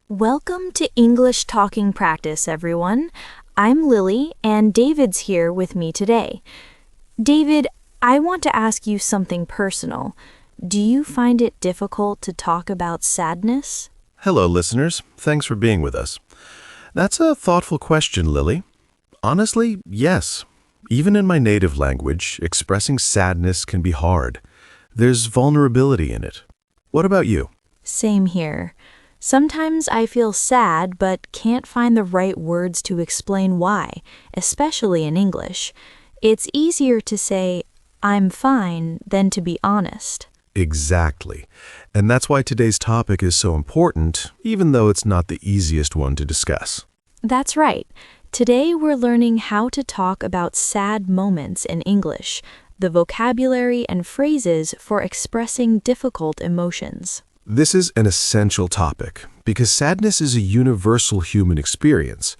Welcome to English Talking Practice, everyone. I'm Lily, and David's here with me today. David, I want to ask you something personal. Do you find it difficult to talk about sadness? Hello, listeners. Thanks for being with us. That's a thoughtful question, Lily. Honestly, yes. Even in my native language, expressing sadness can be hard. There's vulnerability in it. What about you? Same here. Sometimes I feel sad but can't find the right words to explain why, especially in English. It's easier to say, I'm fine, than to be honest. Exactly. And that's why today's topic is so important, even though it's not the easiest one to discuss. That's right. Today we're learning how to talk about sad moments in English, the vocabulary and phrases for expressing difficult emotions. This is an essential topic because sadness is a universal human experience.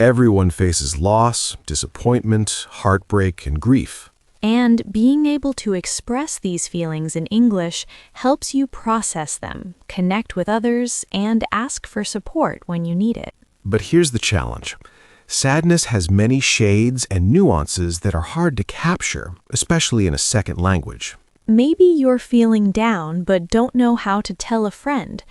Everyone faces loss, disappointment, heartbreak, and grief. And being able to express these feelings in English helps you process them, connect with others, and ask for support when you need it. But here's the challenge. Sadness has many shades and nuances that are hard to capture, especially in a second language. Maybe you're feeling down but don't know how to tell a friend,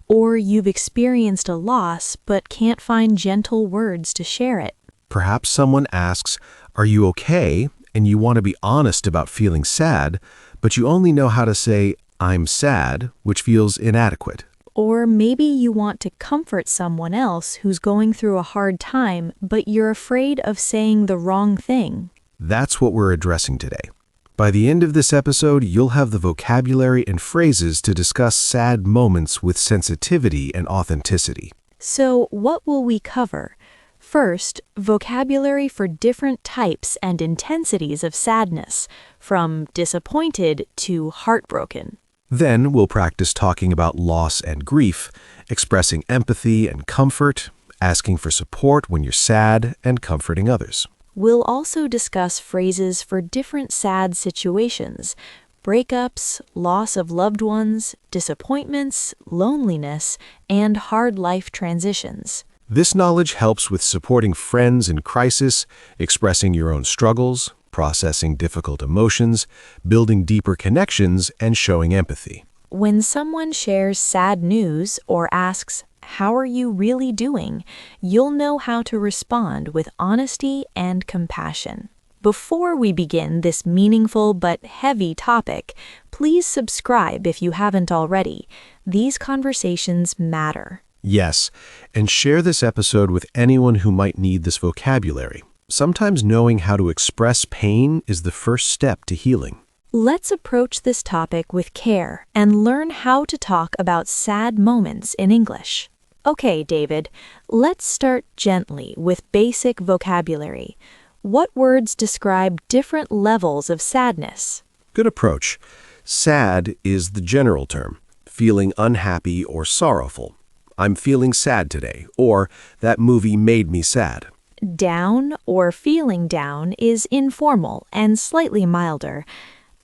or you've experienced a loss but can't find gentle words to share it. Perhaps someone asks, "Are you okay?" and you want to be honest about feeling sad, but you only know how to say, "I'm sad," which feels inadequate. Or maybe you want to comfort someone else who's going through a hard time, but you're afraid of saying the wrong thing. That's what we're addressing today. By the end of this episode, you'll have the vocabulary and phrases to discuss sad moments with sensitivity and authenticity. So, what will we cover? First, vocabulary for different types and intensities of sadness, from disappointed to heartbroken. Then we'll practice talking about loss and grief, expressing empathy and comfort, asking for support when you're sad, and comforting others. We'll also discuss phrases for different sad situations: breakups, loss of loved ones, disappointments, loneliness, and hard life transitions. This knowledge helps with supporting friends in crisis, expressing your own struggles, processing difficult emotions, building deeper connections, and showing empathy. When someone shares sad news or asks, "How are you really doing?" you'll know how to respond with honesty and compassion. Before we begin this meaningful but heavy topic, please subscribe if you haven't already. These conversations matter. Yes, and share this episode with anyone who might need this vocabulary. Sometimes knowing how to express pain is the first step to healing. Let's approach this topic with care and learn how to talk about sad moments in English. Okay, David, let's start gently with basic vocabulary. What words describe different levels of sadness? Good approach. Sad is the general term, feeling unhappy or sorrowful. I'm feeling sad today, or that movie made me sad. Down or feeling down is informal and slightly milder.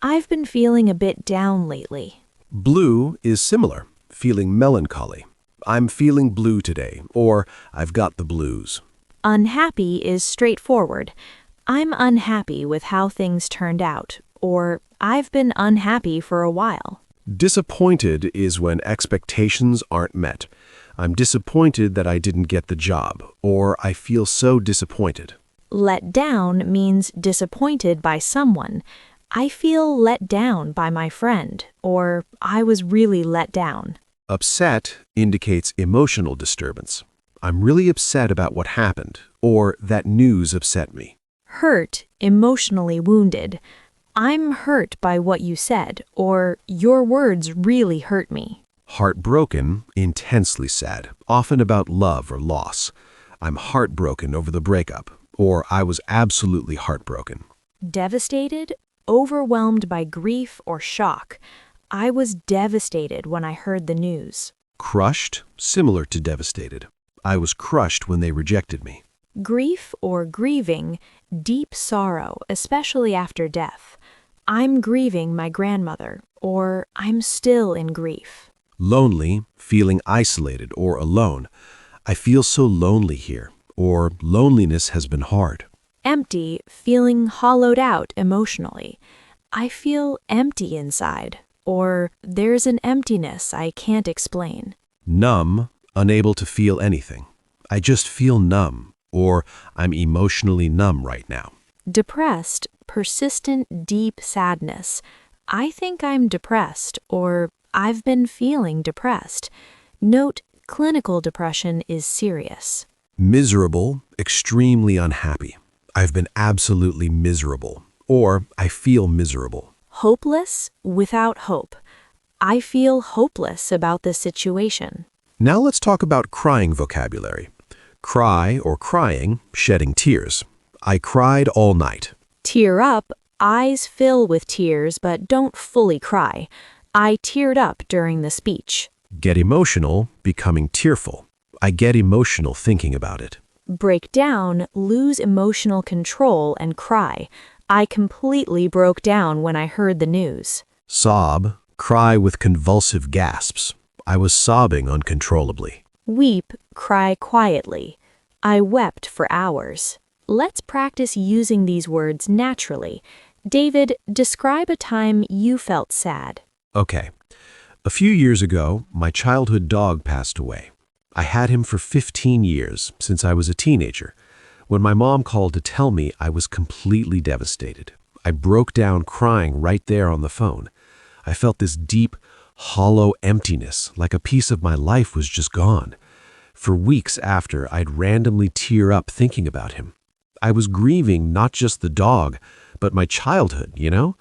I've been feeling a bit down lately. Blue is similar, feeling melancholy. I'm feeling blue today, or I've got the blues. Unhappy is straightforward. I'm unhappy with how things turned out, or I've been unhappy for a while. Disappointed is when expectations aren't met. I'm disappointed that I didn't get the job, or I feel so disappointed. Let down means disappointed by someone. I feel let down by my friend, or I was really let down. Upset indicates emotional disturbance. I'm really upset about what happened, or that news upset me. Hurt, emotionally wounded. I'm hurt by what you said, or your words really hurt me. Heartbroken, intensely sad, often about love or loss. I'm heartbroken over the breakup, or I was absolutely heartbroken. Devastated, overwhelmed by grief or shock. I was devastated when I heard the news. Crushed, similar to devastated. I was crushed when they rejected me. Grief or grieving, deep sorrow, especially after death. I'm grieving my grandmother, or I'm still in grief. Lonely, feeling isolated or alone. I feel so lonely here, or loneliness has been hard. Empty, feeling hollowed out emotionally. I feel empty inside, or there's an emptiness I can't explain. Numb, unable to feel anything. I just feel numb, or I'm emotionally numb right now. Depressed, persistent, deep sadness. I think I'm depressed, or I've been feeling depressed. Note, clinical depression is serious. Miserable, extremely unhappy. I've been absolutely miserable, or I feel miserable. Hopeless, without hope. I feel hopeless about this situation. Now let's talk about crying vocabulary. Cry or crying, shedding tears. I cried all night. Tear up, eyes fill with tears but don't fully cry. I teared up during the speech. Get emotional, becoming tearful. I get emotional thinking about it. Break down, lose emotional control and cry. I completely broke down when I heard the news. Sob, cry with convulsive gasps. I was sobbing uncontrollably. Weep, cry quietly. I wept for hours. Let's practice using these words naturally. David, describe a time you felt sad. Okay. A few years ago, my childhood dog passed away. I had him for 15 years, since I was a teenager. When my mom called to tell me, I was completely devastated. I broke down crying right there on the phone. I felt this deep, hollow emptiness, like a piece of my life was just gone. For weeks after, I'd randomly tear up thinking about him. I was grieving not just the dog, but my childhood, you know?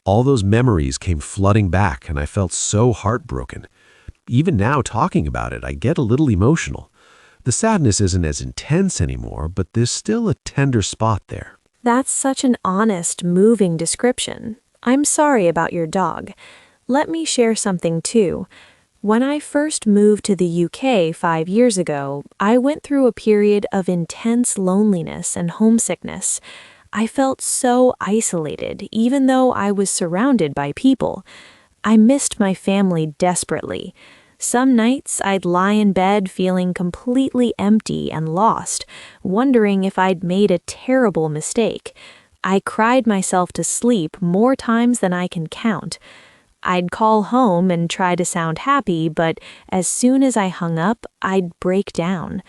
All those memories came flooding back, and I felt so heartbroken. Even now, talking about it, I get a little emotional. The sadness isn't as intense anymore, but there's still a tender spot there. That's such an honest, moving description. I'm sorry about your dog. Let me share something too. When I first moved to the UK 5 years ago, I went through a period of intense loneliness and homesickness. I felt so isolated, even though I was surrounded by people. I missed my family desperately. Some nights I'd lie in bed feeling completely empty and lost, wondering if I'd made a terrible mistake. I cried myself to sleep more times than I can count. I'd call home and try to sound happy, but as soon as I hung up, I'd break down.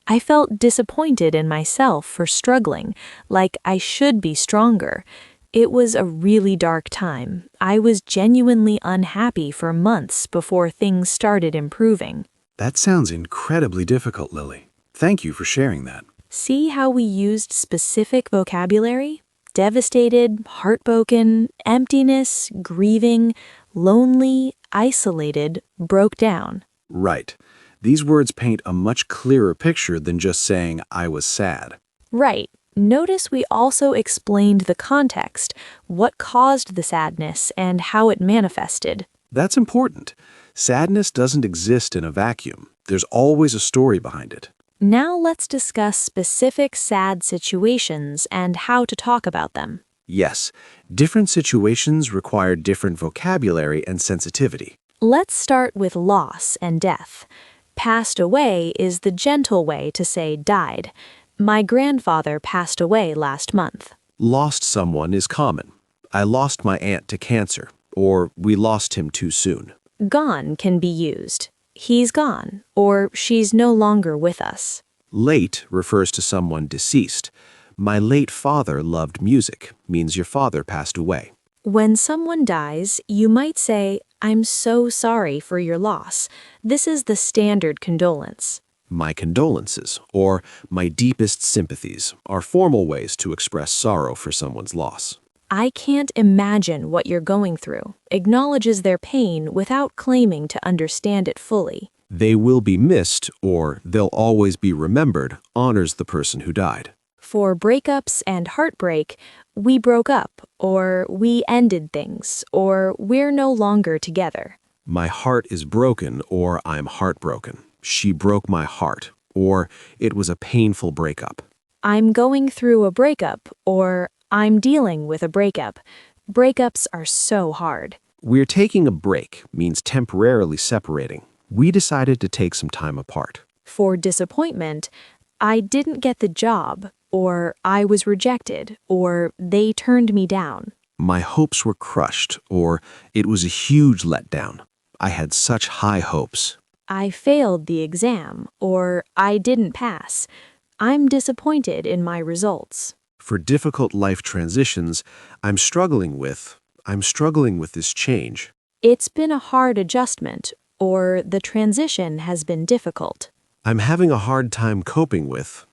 I felt disappointed in myself for struggling, like I should be stronger. It was a really dark time. I was genuinely unhappy for months before things started improving. That sounds incredibly difficult, Lily. Thank you for sharing that. See how we used specific vocabulary? Devastated, heartbroken, emptiness, grieving, lonely, isolated, broke down. Right. These words paint a much clearer picture than just saying, I was sad. Right. Notice we also explained the context, what caused the sadness, and how it manifested. That's important. Sadness doesn't exist in a vacuum. There's always a story behind it. Now let's discuss specific sad situations and how to talk about them. Yes, different situations require different vocabulary and sensitivity. Let's start with loss and death. Passed away is the gentle way to say died. My grandfather passed away last month. Lost someone is common. I lost my aunt to cancer, or we lost him too soon. Gone can be used. He's gone, or she's no longer with us. Late refers to someone deceased. My late father loved music means your father passed away. When someone dies, you might say, I'm so sorry for your loss. This is the standard condolence. My condolences, or my deepest sympathies, are formal ways to express sorrow for someone's loss. I can't imagine what you're going through, acknowledges their pain without claiming to understand it fully. They will be missed, or they'll always be remembered, honors the person who died. For breakups and heartbreak, we broke up, or we ended things, or we're no longer together. My heart is broken, or I'm heartbroken. She broke my heart, or it was a painful breakup. I'm going through a breakup, or I'm dealing with a breakup. Breakups are so hard. We're taking a break means temporarily separating. We decided to take some time apart. For disappointment, I didn't get the job, or I was rejected, or they turned me down. My hopes were crushed, or it was a huge letdown. I had such high hopes. I failed the exam, or I didn't pass. I'm disappointed in my results. For difficult life transitions, I'm struggling with this change. It's been a hard adjustment, or the transition has been difficult. I'm having a hard time coping with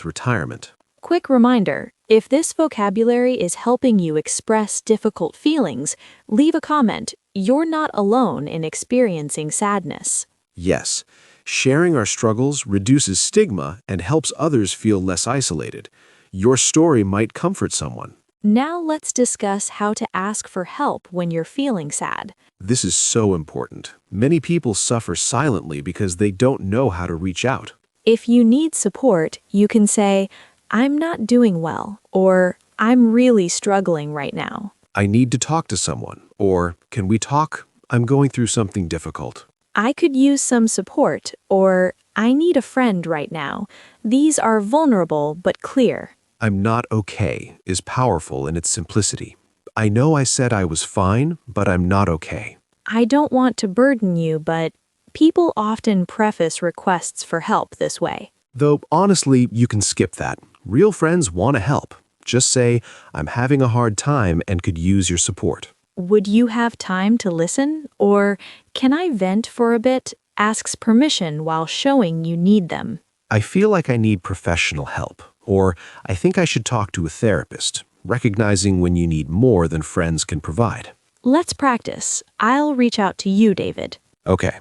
retirement. Quick reminder, if this vocabulary is helping you express difficult feelings, leave a comment. You're not alone in experiencing sadness. Yes, sharing our struggles reduces stigma and helps others feel less isolated. Your story might comfort someone. Now let's discuss how to ask for help when you're feeling sad. This is so important. Many people suffer silently because they don't know how to reach out. If you need support, you can say, "I'm not doing well," or "I'm really struggling right now." I need to talk to someone, or can we talk? I'm going through something difficult. "I could use some support," or "I need a friend right now." These are vulnerable but clear. I'm not okay is powerful in its simplicity. I know I said I was fine, but I'm not okay. "I don't want to burden you, but..." People often preface requests for help this way. Though honestly, you can skip that. Real friends want to help. Just say, I'm having a hard time and could use your support. "Would you have time to listen?" or "Can I vent for a bit?" asks permission while showing you need them. I feel like I need professional help, or I think I should talk to a therapist, recognizing when you need more than friends can provide. Let's practice. I'll reach out to you, David. Okay.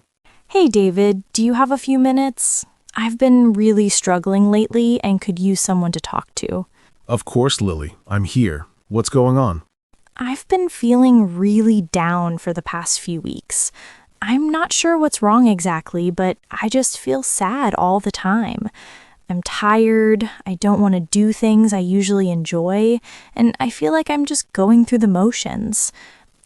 "Hey, David, do you have a few minutes? I've been really struggling lately and could use someone to talk to." Of course, Lily. I'm here. What's going on? "I've been feeling really down for the past few weeks. I'm not sure what's wrong exactly, but I just feel sad all the time. I'm tired, I don't want to do things I usually enjoy, and I feel like I'm just going through the motions.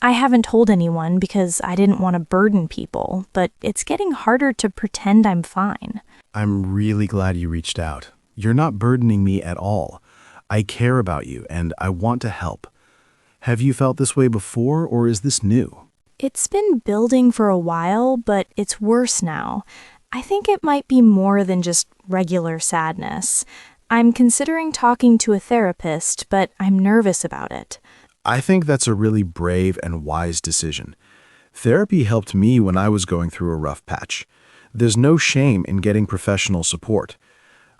I haven't told anyone because I didn't want to burden people, but it's getting harder to pretend I'm fine." I'm really glad you reached out. You're not burdening me at all. I care about you and I want to help. Have you felt this way before, or is this new? It's been building for a while, but it's worse now. I think it might be more than just regular sadness. I'm considering talking to a therapist, but I'm nervous about it. I think that's a really brave and wise decision. Therapy helped me when I was going through a rough patch. There's no shame in getting professional support.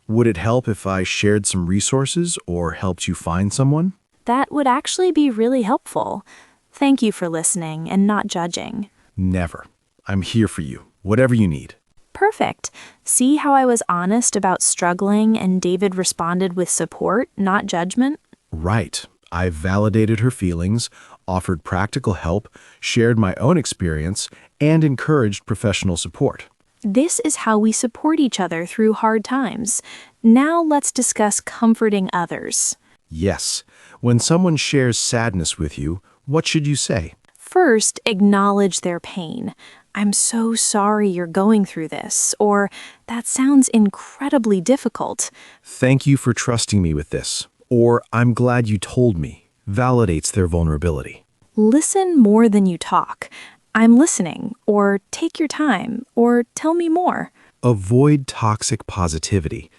Would it help if I shared some resources or helped you find someone? That would actually be really helpful. Thank you for listening and not judging. Never. I'm here for you, whatever you need. Perfect. See how I was honest about struggling and David responded with support, not judgment? Right. I validated her feelings, offered practical help, shared my own experience, and encouraged professional support. This is how we support each other through hard times. Now let's discuss comforting others. Yes. When someone shares sadness with you, what should you say? First, acknowledge their pain. "I'm so sorry you're going through this," or "That sounds incredibly difficult." Thank you for trusting me with this. Or, I'm glad you told me. Validates their vulnerability. Listen more than you talk. "I'm listening," or "Take your time," or "Tell me more." Avoid toxic positivity.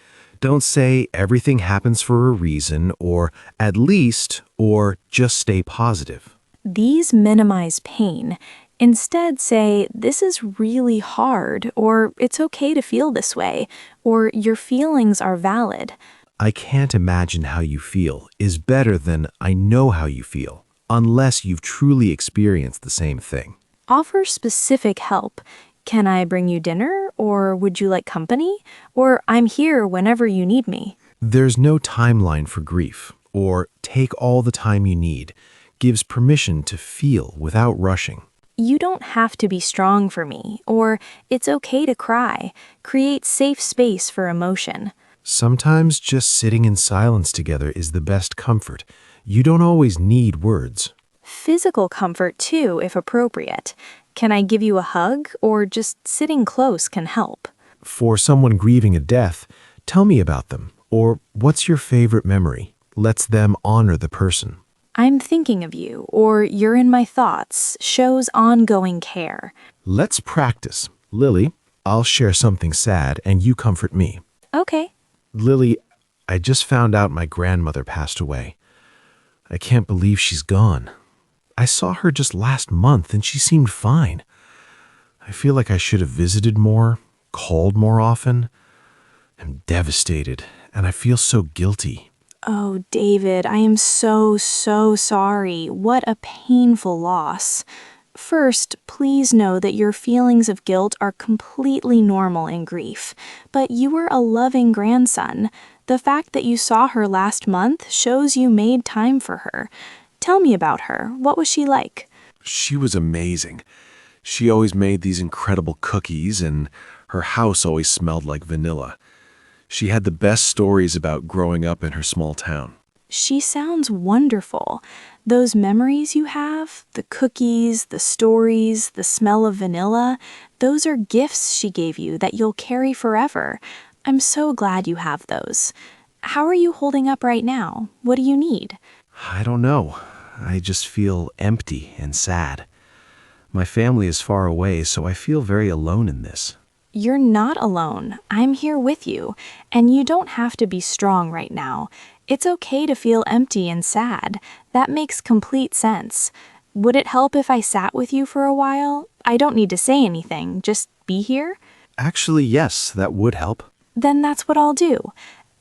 Don't say everything happens for a reason, or at least, or just stay positive. These minimize pain. Instead, say, "This is really hard," or "It's okay to feel this way," or "Your feelings are valid." I can't imagine how you feel is better than I know how you feel, unless you've truly experienced the same thing. Offer specific help. "Can I bring you dinner?" or "Would you like company?" or "I'm here whenever you need me." There's no timeline for grief, or take all the time you need, gives permission to feel without rushing. "You don't have to be strong for me," or "It's okay to cry." Create safe space for emotion. Sometimes just sitting in silence together is the best comfort. You don't always need words. Physical comfort, too, if appropriate. Can I give you a hug, or just sitting close can help? For someone grieving a death, tell me about them. Or what's your favorite memory? Let's them honor the person. I'm thinking of you, or you're in my thoughts, shows ongoing care. Let's practice. Lily, I'll share something sad and you comfort me. Okay. Lily, I just found out my grandmother passed away. I can't believe she's gone. I saw her just last month and she seemed fine. I feel like I should have visited more, called more often. I'm devastated and I feel so guilty. Oh, David, I am so sorry. What a painful loss. First, please know that your feelings of guilt are completely normal in grief, but you were a loving grandson. The fact that you saw her last month shows you made time for her. Tell me about her. What was she like? She was amazing. She always made these incredible cookies and her house always smelled like vanilla. She had the best stories about growing up in her small town. She sounds wonderful. Those memories you have, the cookies, the stories, the smell of vanilla, those are gifts she gave you that you'll carry forever. I'm so glad you have those. How are you holding up right now? What do you need? I don't know. I just feel empty and sad. My family is far away, so I feel very alone in this. You're not alone. I'm here with you, and you don't have to be strong right now. It's okay to feel empty and sad. That makes complete sense. Would it help if I sat with you for a while? I don't need to say anything, just be here? Actually, yes, that would help. Then that's what I'll do.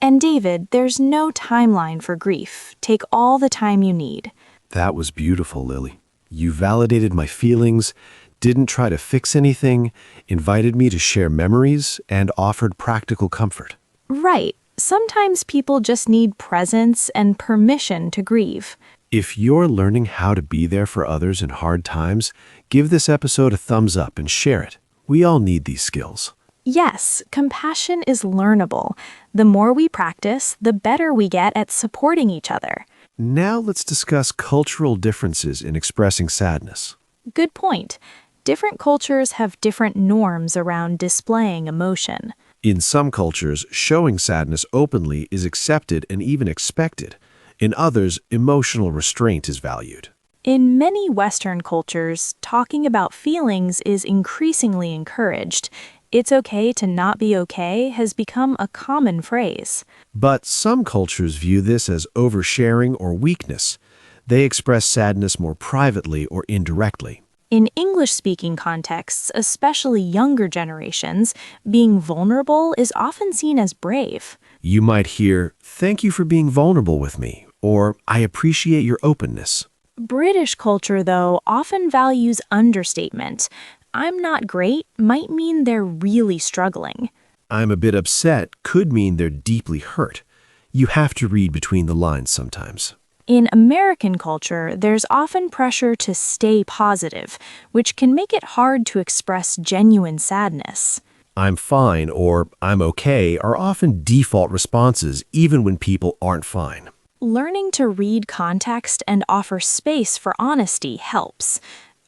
And David, there's no timeline for grief. Take all the time you need. That was beautiful, Lily. You validated my feelings, didn't try to fix anything, invited me to share memories, and offered practical comfort. Right. Sometimes people just need presence and permission to grieve. If you're learning how to be there for others in hard times, give this episode a thumbs up and share it. We all need these skills. Yes, compassion is learnable. The more we practice, the better we get at supporting each other. Now let's discuss cultural differences in expressing sadness. Good point. Different cultures have different norms around displaying emotion. In some cultures, showing sadness openly is accepted and even expected. In others, emotional restraint is valued. In many Western cultures, talking about feelings is increasingly encouraged. It's okay to not be okay has become a common phrase. But some cultures view this as oversharing or weakness. They express sadness more privately or indirectly. In English-speaking contexts, especially younger generations, being vulnerable is often seen as brave. You might hear, "Thank you for being vulnerable with me," or "I appreciate your openness." British culture, though, often values understatement. "I'm not great" might mean they're really struggling. "I'm a bit upset" could mean they're deeply hurt. You have to read between the lines sometimes. In American culture, there's often pressure to stay positive, which can make it hard to express genuine sadness. "I'm fine" or "I'm okay" are often default responses even when people aren't fine. Learning to read context and offer space for honesty helps.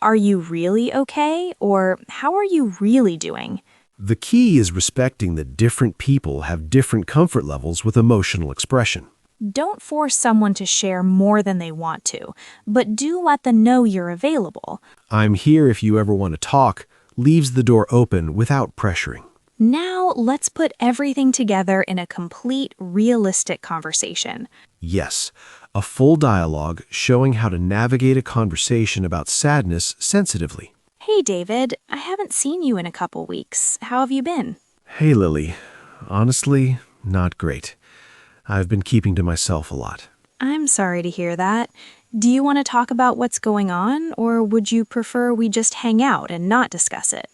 Are you really okay? Or how are you really doing? The key is respecting that different people have different comfort levels with emotional expression. Don't force someone to share more than they want to, but do let them know you're available. "I'm here if you ever want to talk" leaves the door open without pressuring. Now, let's put everything together in a complete, realistic conversation. Yes, a full dialogue showing how to navigate a conversation about sadness sensitively. Hey, David, I haven't seen you in a couple weeks. How have you been? "Hey, Lily. Honestly, not great. I've been keeping to myself a lot." I'm sorry to hear that. Do you want to talk about what's going on, or would you prefer we just hang out and not discuss it?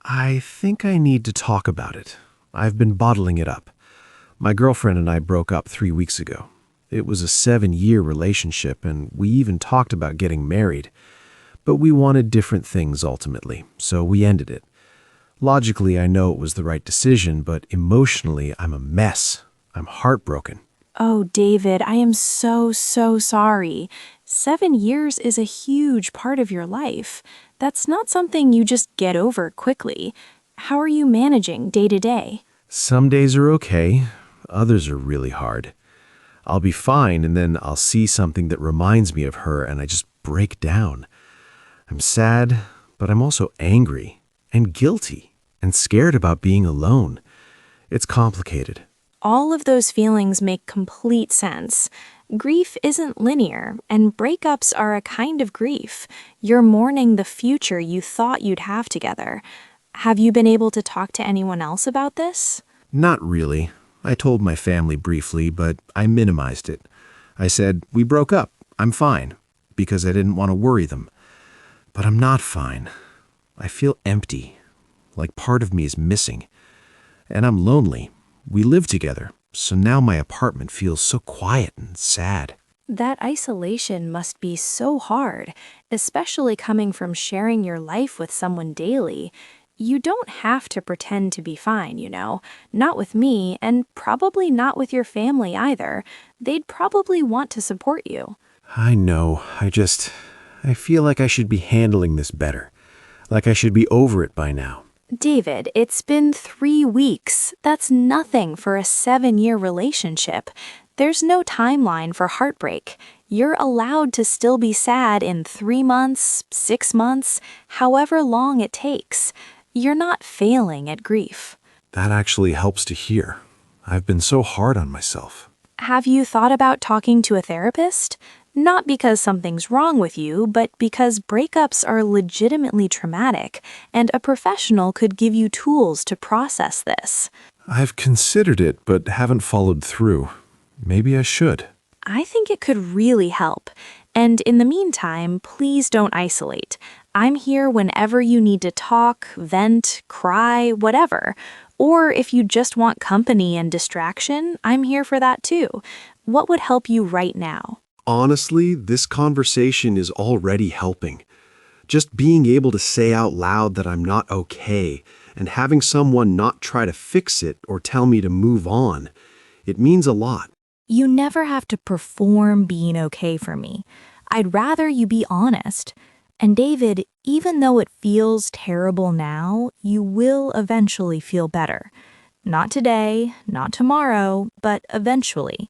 I think I need to talk about it. I've been bottling it up. My girlfriend and I broke up 3 weeks ago. It was a 7-year relationship, and we even talked about getting married. But we wanted different things ultimately, so we ended it. Logically, I know it was the right decision, but emotionally, I'm a mess. I'm heartbroken. Oh, David, I am so sorry. 7 years is a huge part of your life. That's not something you just get over quickly. How are you managing day to day? Some days are okay, others are really hard. I'll be fine, and then I'll see something that reminds me of her, and I just break down. I'm sad, but I'm also angry and guilty and scared about being alone. It's complicated. All of those feelings make complete sense. Grief isn't linear, and breakups are a kind of grief. You're mourning the future you thought you'd have together. Have you been able to talk to anyone else about this? Not really. I told my family briefly, but I minimized it. I said, "We broke up. I'm fine," because I didn't want to worry them. But I'm not fine. I feel empty, like part of me is missing. And I'm lonely. We live together, so now my apartment feels so quiet and sad. That isolation must be so hard, especially coming from sharing your life with someone daily. You don't have to pretend to be fine, Not with me, and probably not with your family either. They'd probably want to support you. I know. I feel like I should be handling this better. Like I should be over it by now. David, it's been 3 weeks. That's nothing for a 7-year relationship. There's no timeline for heartbreak. You're allowed to still be sad in 3 months, 6 months, however long it takes. You're not failing at grief. That actually helps to hear. I've been so hard on myself. Have you thought about talking to a therapist? Not because something's wrong with you, but because breakups are legitimately traumatic, and a professional could give you tools to process this. I've considered it, but haven't followed through. Maybe I should. I think it could really help. And in the meantime, please don't isolate. I'm here whenever you need to talk, vent, cry, whatever. Or if you just want company and distraction, I'm here for that too. What would help you right now? Honestly, this conversation is already helping. Just being able to say out loud that I'm not okay and having someone not try to fix it or tell me to move on, it means a lot. You never have to perform being okay for me. I'd rather you be honest. And David, even though it feels terrible now, you will eventually feel better. Not today, not tomorrow, but eventually.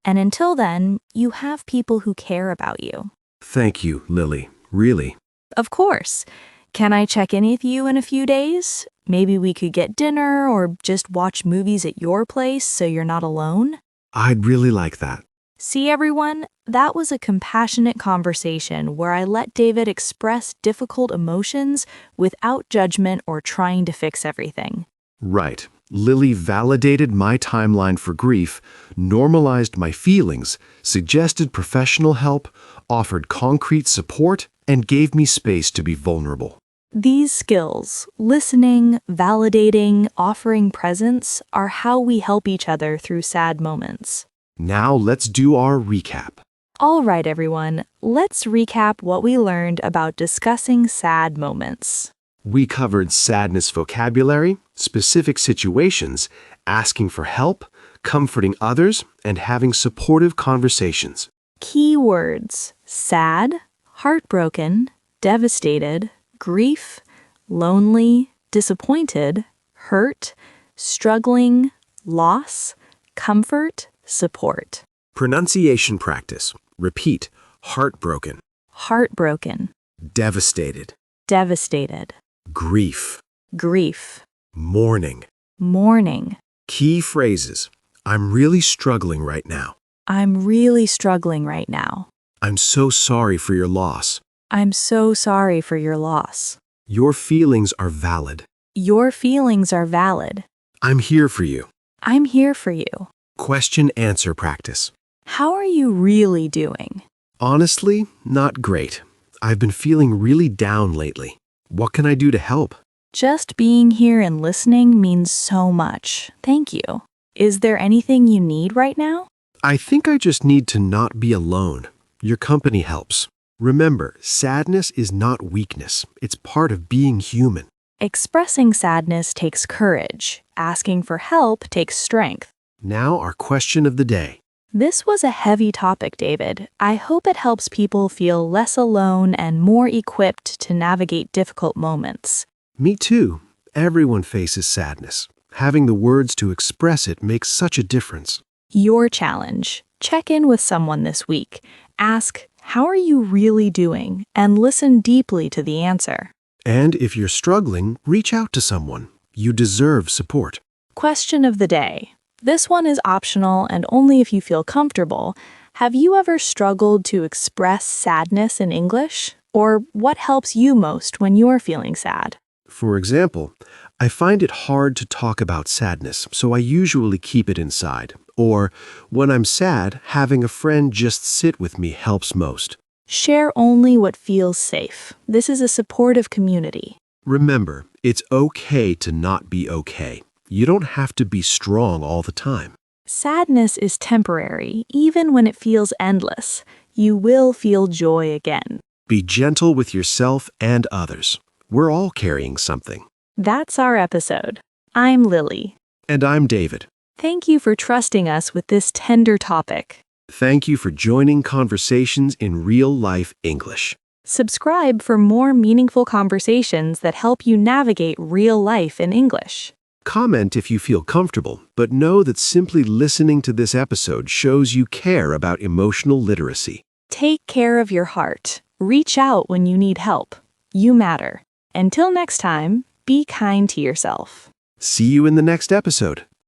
And until then, you have people who care about you. Thank you, Lily. Really. Of course. Can I check in with you in a few days? Maybe we could get dinner or just watch movies at your place so you're not alone? I'd really like that. See, everyone? That was a compassionate conversation where I let David express difficult emotions without judgment or trying to fix everything. Right. Lily validated my timeline for grief, normalized my feelings, suggested professional help, offered concrete support, and gave me space to be vulnerable. These skills, listening, validating, offering presence, are how we help each other through sad moments. Now let's do our recap. All right, everyone, let's recap what we learned about discussing sad moments. We covered sadness vocabulary, specific situations, asking for help, comforting others, and having supportive conversations. Key words: sad, heartbroken, devastated, grief, lonely, disappointed, hurt, struggling, loss, comfort, support. Pronunciation practice. Repeat. Heartbroken. Heartbroken, Devastated. devastated, Grief. grief, Mourning. mourning. Key phrases. I'm really struggling right now. I'm really struggling right now. I'm so sorry for your loss. I'm so sorry for your loss. Your feelings are valid. Your feelings are valid. I'm here for you. I'm here for you. Question-answer practice. How are you really doing? Honestly, not great. I've been feeling really down lately. What can I do to help? Just being here and listening means so much. Thank you. Is there anything you need right now? I think I just need to not be alone. Your company helps. Remember, sadness is not weakness. It's part of being human. Expressing sadness takes courage. Asking for help takes strength. Now our question of the day. This was a heavy topic, David. I hope it helps people feel less alone and more equipped to navigate difficult moments. Me too. Everyone faces sadness. Having the words to express it makes such a difference. Your challenge. Check in with someone this week. Ask, how are you really doing? And listen deeply to the answer. And if you're struggling, reach out to someone. You deserve support. Question of the day. This one is optional and only if you feel comfortable. Have you ever struggled to express sadness in English? Or what helps you most when you're feeling sad? For example, I find it hard to talk about sadness, so I usually keep it inside. Or, when I'm sad, having a friend just sit with me helps most. Share only what feels safe. This is a supportive community. Remember, it's okay to not be okay. You don't have to be strong all the time. Sadness is temporary, even when it feels endless. You will feel joy again. Be gentle with yourself and others. We're all carrying something. That's our episode. I'm Lily. And I'm David. Thank you for trusting us with this tender topic. Thank you for joining Conversations in Real Life English. Subscribe for more meaningful conversations that help you navigate real life in English. Comment if you feel comfortable, but know that simply listening to this episode shows you care about emotional literacy. Take care of your heart. Reach out when you need help. You matter. Until next time, be kind to yourself. See you in the next episode.